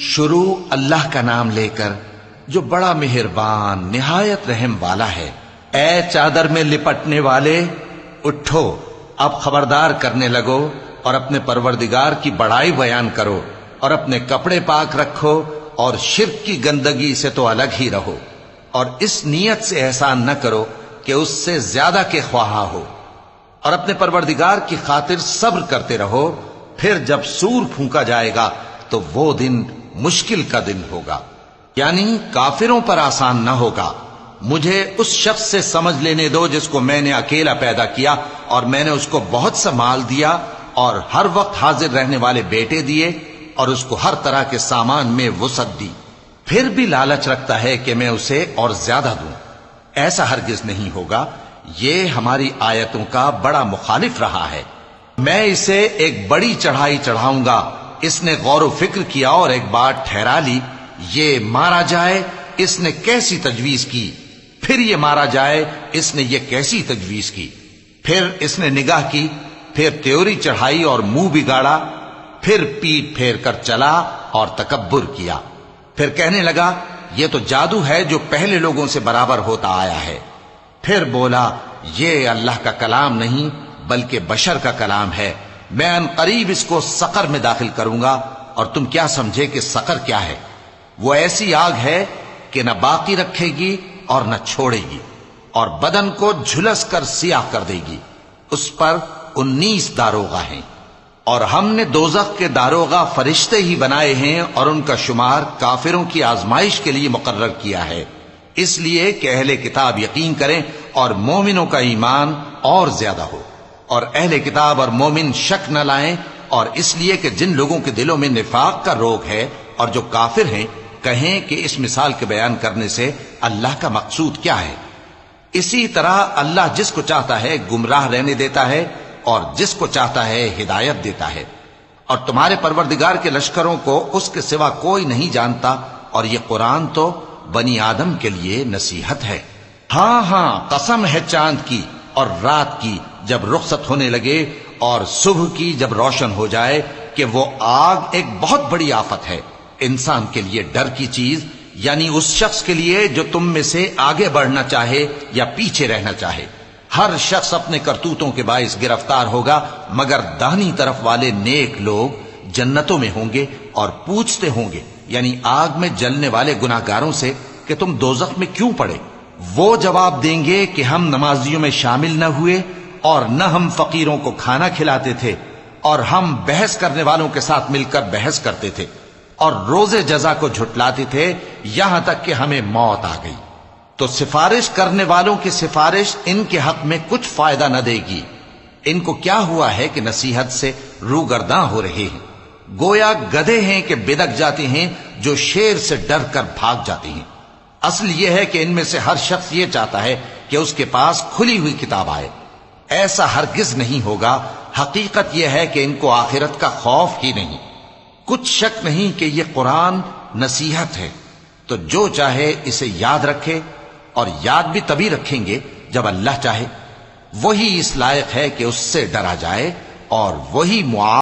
شروع اللہ کا نام لے کر جو بڑا مہربان نہایت رحم والا ہے۔ اے چادر میں لپٹنے والے، اٹھو، اب خبردار کرنے لگو اور اپنے پروردگار کی بڑائی بیان کرو اور اپنے کپڑے پاک رکھو اور شرک کی گندگی سے تو الگ ہی رہو، اور اس نیت سے احسان نہ کرو کہ اس سے زیادہ کے خواہاں ہو، اور اپنے پروردگار کی خاطر صبر کرتے رہو۔ پھر جب سور پھونکا جائے گا تو وہ دن مشکل کا دن ہوگا، یعنی کافروں پر آسان نہ ہوگا۔ مجھے اس شخص سے سمجھ لینے دو جس کو میں نے اکیلا پیدا کیا اور میں نے اس کو بہت سا مال دیا اور ہر وقت حاضر رہنے والے بیٹے دیے اور اس کو ہر طرح کے سامان میں وسعت دی، پھر بھی لالچ رکھتا ہے کہ میں اسے اور زیادہ دوں۔ ایسا ہرگز نہیں ہوگا، یہ ہماری آیتوں کا بڑا مخالف رہا ہے۔ میں اسے ایک بڑی چڑھائی چڑھاؤں گا۔ اس نے غور و فکر کیا اور ایک بات ٹھہرا لی، یہ مارا جائے، اس نے کیسی تجویز کی، پھر یہ مارا جائے، اس نے یہ کیسی تجویز کی، پھر اس نے نگاہ کی، پھر تیوری چڑھائی اور منہ بگاڑا، پھر پیٹ پھیر کر چلا اور تکبر کیا، پھر کہنے لگا یہ تو جادو ہے جو پہلے لوگوں سے برابر ہوتا آیا ہے، پھر بولا یہ اللہ کا کلام نہیں بلکہ بشر کا کلام ہے، میں ان قریب اس کو سقر میں داخل کروں گا، اور تم کیا سمجھے کہ سقر کیا ہے؟ وہ ایسی آگ ہے کہ نہ باقی رکھے گی اور نہ چھوڑے گی، اور بدن کو جھلس کر سیاہ کر دے گی۔ اس پر 19 داروغہ ہیں، اور ہم نے دوزخ کے داروغہ فرشتے ہی بنائے ہیں، اور ان کا شمار کافروں کی آزمائش کے لیے مقرر کیا ہے، اس لیے کہ اہل کتاب یقین کریں اور مومنوں کا ایمان اور زیادہ ہو، اور اہل کتاب اور مومن شک نہ لائیں، اور اس لیے کہ جن لوگوں کے دلوں میں نفاق کا روگ ہے اور جو کافر ہیں کہیں کہ اس مثال کے بیان کرنے سے اللہ کا مقصود کیا ہے۔ اسی طرح اللہ جس کو چاہتا ہے گمراہ رہنے دیتا ہے اور جس کو چاہتا ہے ہدایت دیتا ہے، اور تمہارے پروردگار کے لشکروں کو اس کے سوا کوئی نہیں جانتا، اور یہ قرآن تو بنی آدم کے لیے نصیحت ہے۔ ہاں ہاں، قسم ہے چاند کی اور رات کی جب رخصت ہونے لگے اور صبح کی جب روشن ہو جائے، کہ وہ آگ ایک بہت بڑی آفت ہے، انسان کے لیے ڈر کی چیز، یعنی اس شخص کے لیے جو تم میں سے آگے بڑھنا چاہے یا پیچھے رہنا چاہے۔ ہر شخص اپنے کرتوتوں کے باعث گرفتار ہوگا، مگر داہنی طرف والے نیک لوگ جنتوں میں ہوں گے اور پوچھتے ہوں گے، یعنی آگ میں جلنے والے گناہگاروں سے، کہ تم دوزخ میں کیوں پڑے؟ وہ جواب دیں گے کہ ہم نمازیوں میں شامل نہ ہوئے، اور نہ ہم فقیروں کو کھانا کھلاتے تھے، اور ہم بحث کرنے والوں کے ساتھ مل کر بحث کرتے تھے، اور روز جزا کو جھٹلاتے تھے، یہاں تک کہ ہمیں موت آ گئی۔ تو سفارش کرنے والوں کی سفارش ان کے حق میں کچھ فائدہ نہ دے گی۔ ان کو کیا ہوا ہے کہ نصیحت سے روگرداں ہو رہے ہیں، گویا گدھے ہیں کہ بدک جاتے ہیں جو شیر سے ڈر کر بھاگ جاتے ہیں۔ اصل یہ ہے کہ ان میں سے ہر شخص یہ چاہتا ہے کہ اس کے پاس کھلی ہوئی کتاب آئے، ایسا ہرگز نہیں ہوگا۔ حقیقت یہ ہے کہ ان کو آخرت کا خوف ہی نہیں۔ کچھ شک نہیں کہ یہ قرآن نصیحت ہے، تو جو چاہے اسے یاد رکھے، اور یاد بھی تبھی رکھیں گے جب اللہ چاہے۔ وہی اس لائق ہے کہ اس سے ڈرا جائے، اور وہی